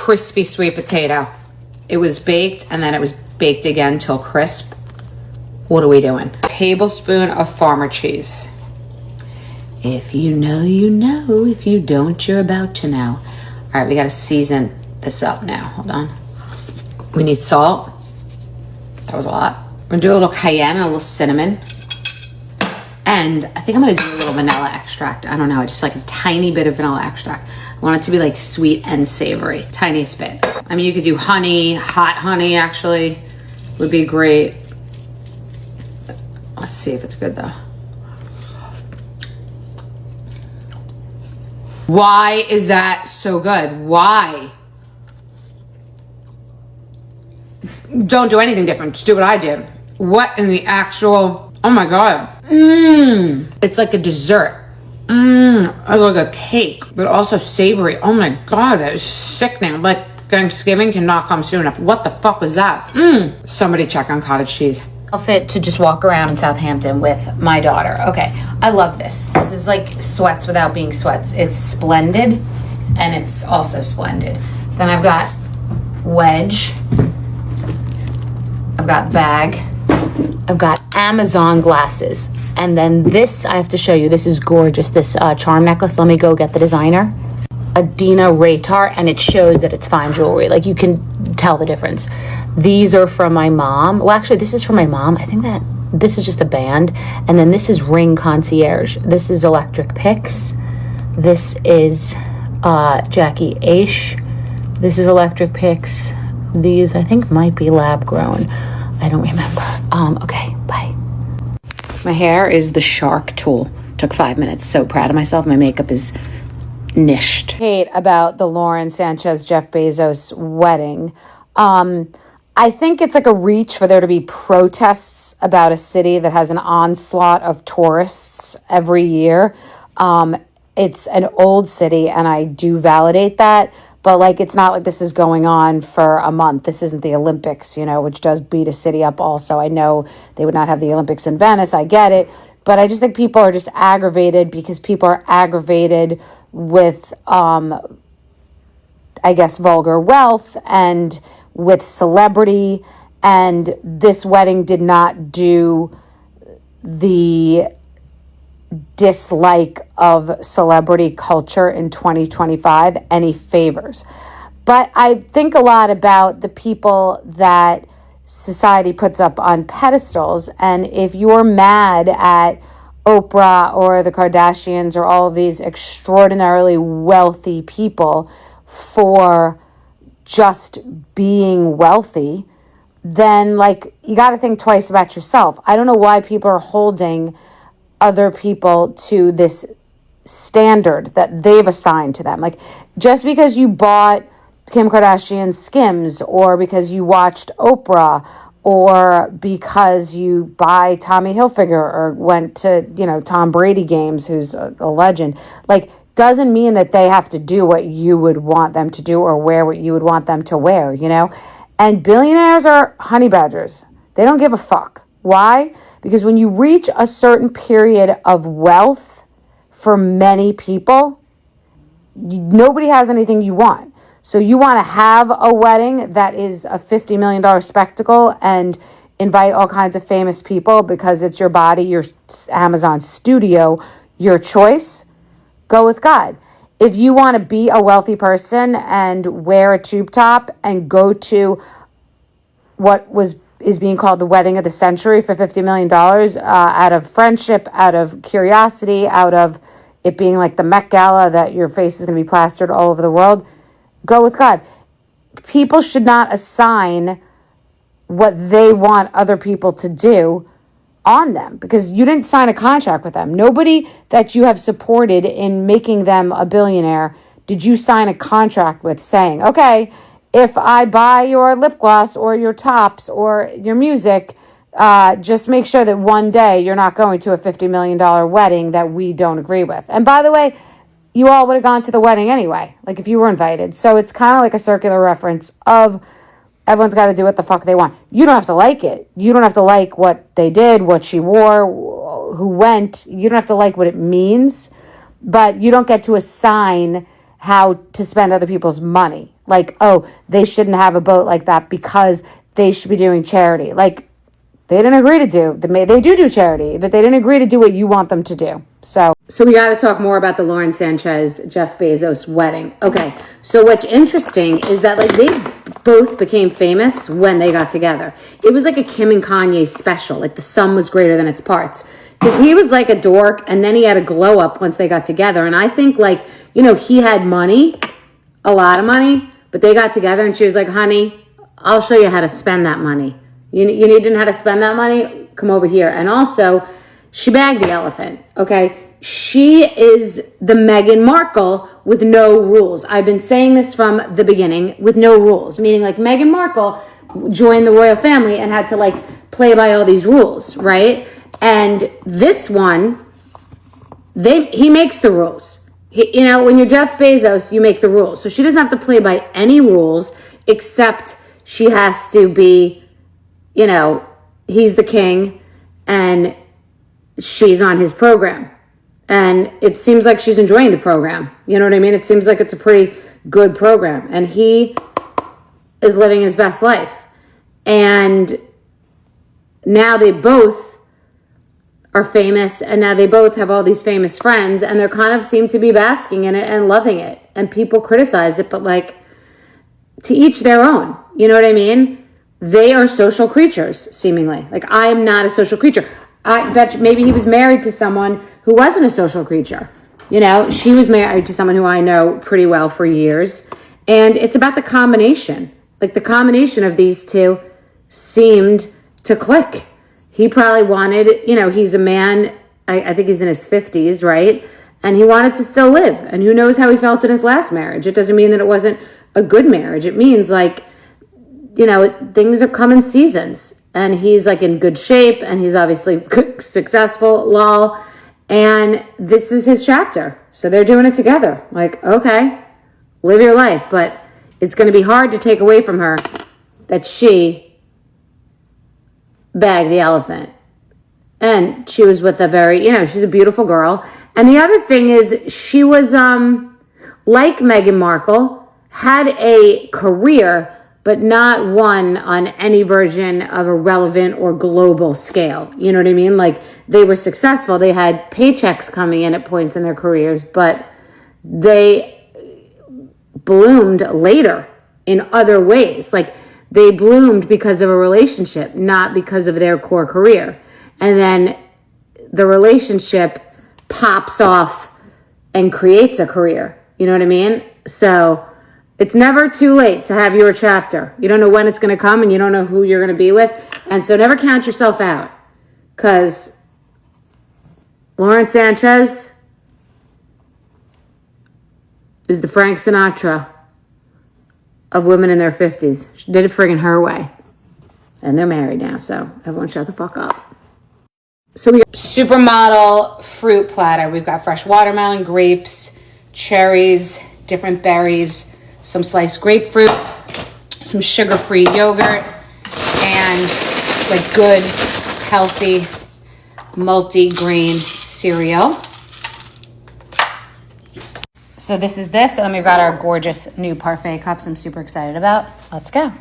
Crispy sweet potato. It was baked and then it was baked again till crisp. What are we doing? Tablespoon of farmer cheese. If you know, you know. If you don't, you're about to know. All right, we got to season this up now. Hold on. We need salt. That was a lot. I'm going to do a little cayenne, a little cinnamon. And I think I'm going to do a little vanilla extract. I don't know, just like a tiny bit of vanilla extract. I want it to be like sweet and savory. Tiniest bit. I mean, you could do honey, hot honey actually would be great. Let's see if it's good though. Why is that so good? Why? Don't do anything different. Just do what I did. What in the actual... Oh my God. It's like a dessert. Like a cake, but also savory. Oh my God, that is sickening. Like Thanksgiving cannot come soon enough. What the fuck was that? Somebody check on cottage cheese. Outfit to just walk around in Southampton with my daughter. Okay, I love this. This is like sweats without being sweats. It's splendid, and it's also splendid. Then I've got wedge. I've got bag. I've got Amazon glasses. And then this, I have to show you, this is gorgeous. This charm necklace, let me go get the designer. Adina Raytar, and it shows that it's fine jewelry. Like you can tell the difference. These are from my mom. Well, actually, this is from my mom. I think that this is just a band. And then this is Ring Concierge. This is Electric Picks. This is Jackie Aish. This is Electric Picks. These, I think, might be lab grown. I don't remember. Okay, bye. My hair is the Shark tool. Took 5 minutes. So proud of myself. My makeup is nished. Hate about the Lauren Sanchez, Jeff Bezos wedding. I think it's like a reach for there to be protests about a city that has an onslaught of tourists every year. It's an old city, and I do validate that. But, like, it's not like this is going on for a month. This isn't the Olympics, you know, which does beat a city up also. I know they would not have the Olympics in Venice. I get it. But I just think people are just aggravated because people are aggravated with, I guess, vulgar wealth and with celebrity. And this wedding did not do the dislike of celebrity culture in 2025 any favors. But I think a lot about the people that society puts up on pedestals, and if you're mad at Oprah or the Kardashians or all of these extraordinarily wealthy people for just being wealthy, then like you got to think twice about yourself. I don't know why people are holding other people to this standard that they've assigned to them. Like, just because you bought Kim Kardashian's Skims, or because you watched Oprah, or because you buy Tommy Hilfiger or went to, you know, Tom Brady games, who's a legend, like, doesn't mean that they have to do what you would want them to do or wear what you would want them to wear, you know? And billionaires are honey badgers. They don't give a fuck. Why? Because when you reach a certain period of wealth, for many people, nobody has anything you want. So you want to have a wedding that is a $50 million spectacle and invite all kinds of famous people because it's your body, your Amazon studio, your choice. Go with God. If you want to be a wealthy person and wear a tube top and go to what is being called the wedding of the century for $50 million out of friendship, out of curiosity, out of it being like the Met Gala that your face is going to be plastered all over the world, go with God. People should not assign what they want other people to do on them because you didn't sign a contract with them. Nobody that you have supported in making them a billionaire did you sign a contract with saying, okay, if I buy your lip gloss or your tops or your music, just make sure that one day you're not going to a $50 million wedding that we don't agree with. And by the way, you all would have gone to the wedding anyway, like if you were invited. So it's kind of like a circular reference of everyone's got to do what the fuck they want. You don't have to like it. You don't have to like what they did, what she wore, who went. You don't have to like what it means, but you don't get to assign how to spend other people's money. like, oh, they shouldn't have a boat like that because they should be doing charity. Like, they didn't agree to do. They do charity, but they didn't agree to do what you want them to do. So we got to talk more about the Lauren Sanchez, Jeff Bezos wedding. Okay, so what's interesting is that like they both became famous when they got together. It was like a Kim and Kanye special. Like the sum was greater than its parts. Because he was like a dork, and then he had a glow up once they got together. And I think like, you know, he had money, a lot of money, but they got together and she was like, honey, I'll show you how to spend that money. You need to know how to spend that money? Come over here. And also, she bagged the elephant, okay? She is the Meghan Markle with no rules. I've been saying this from the beginning, with no rules. Meaning like Meghan Markle joined the royal family and had to like play by all these rules, right? And this one, he makes the rules. You know, when you're Jeff Bezos, you make the rules. So she doesn't have to play by any rules except she has to be, you know, he's the king and she's on his program. And it seems like she's enjoying the program. You know what I mean? It seems like it's a pretty good program. And he is living his best life. And now they both are famous. And now they both have all these famous friends. And they're kind of seem to be basking in it and loving it. And people criticize it. But like, to each their own. You know what I mean? They are social creatures, seemingly. Like, I am not a social creature. I bet you maybe he was married to someone who wasn't a social creature. You know, she was married to someone who I know pretty well for years. And it's about the combination. Like, the combination of these two seemed to click. He probably wanted, you know, he's a man, I think he's in his 50s, right? And he wanted to still live. And who knows how he felt in his last marriage. It doesn't mean that it wasn't a good marriage. It means, like, you know, things are come in seasons. And he's, like, in good shape. And he's obviously successful, lol. And this is his chapter. So they're doing it together. Like, okay, live your life. But it's going to be hard to take away from her that she bagged the elephant. And she was with a very, you know, she's a beautiful girl. And the other thing is she was, like Meghan Markle, had a career, but not one on any version of a relevant or global scale. You know what I mean? Like, they were successful. They had paychecks coming in at points in their careers, but they bloomed later in other ways. Like, they bloomed because of a relationship, not because of their core career. And then the relationship pops off and creates a career. You know what I mean? So it's never too late to have your chapter. You don't know when it's going to come and you don't know who you're going to be with. And so never count yourself out. Because Lauren Sanchez is the Frank Sinatra of women in their 50s. She did it friggin' her way. And they're married now, so everyone shut the fuck up. So we got supermodel fruit platter. We've got fresh watermelon, grapes, cherries, different berries, some sliced grapefruit, some sugar-free yogurt, and like good, healthy, multi-grain cereal. So this is this, and then we've got our gorgeous new parfait cups I'm super excited about. Let's go.